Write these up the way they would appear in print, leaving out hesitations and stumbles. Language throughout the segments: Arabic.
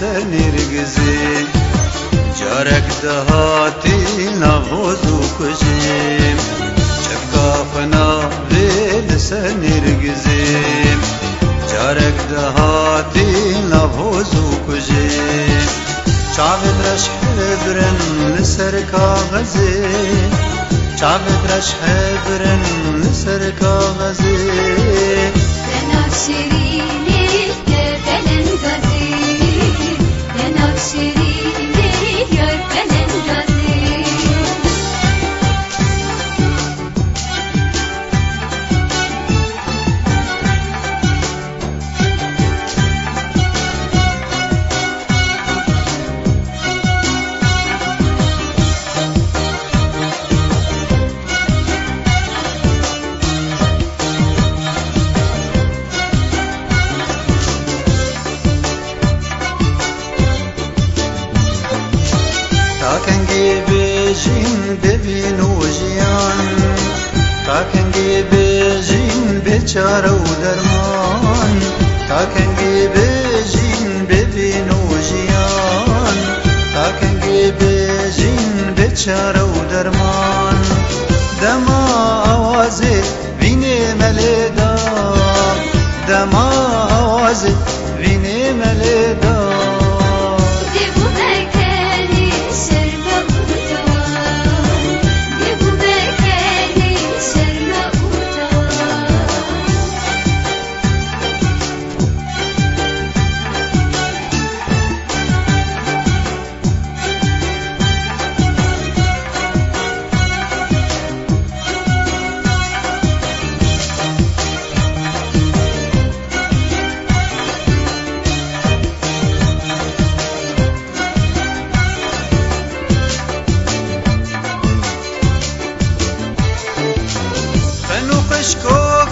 سنرگزی جارک دهاتی نوزو کجیم چکافنا ویل سنرگزیم جارک دهاتی نوزو کجیم چاوید رش حبرن لسر کاغذی چاوید رش حبرن لسر کاغذی دناف شیرینی بلن گازی دناف شیرینی یار بلن گازی تاکنگی بیجین ببین و جیان تاکنگی بیجین بیچاره و درمان تاکنگی بیجین ببین و جیان تاکنگی بیجین بیچاره و درمان دما آوازی وینه ملیدا دما آوازی وینه ملیدا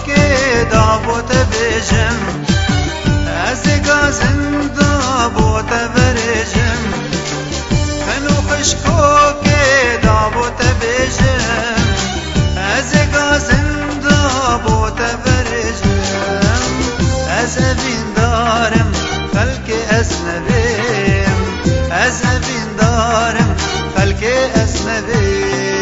که دابوت بیجم از گازن دابوت برجم خنو خشکو که دابوت بیجم از گازن دابوت برجم از بین دارم خلق اسنبیم از بین دارم خلق اسنبیم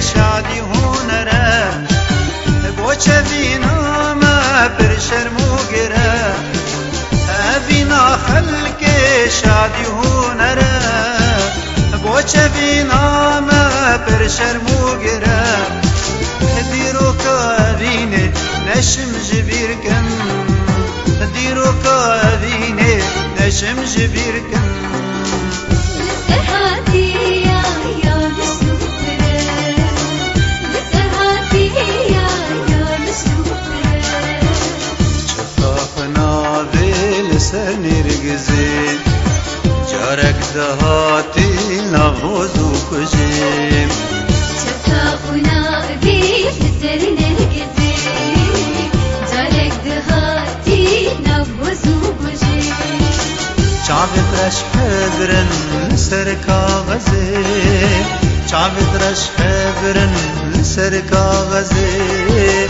شادی هنره بوچه بینا ما پر شرمو گره بینا خلق شادی هنره بوچه بینا ما پر شرمو گره دیرو کابینه نشم جبیر کن دیرو کابینه نشم جبیر کن سنرگزی جارک دهاتی نوزو کجیم چفاقنا بیل سنرگزی جارک دهاتی نوزو کجیم چاوید رش حبرن لسر کاغذی چاوید رش حبرن لسر کاغذی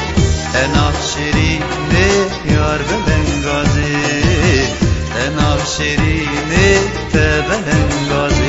تناف شیرینه یار بلنگازی تناف شیرینه تبلنگازی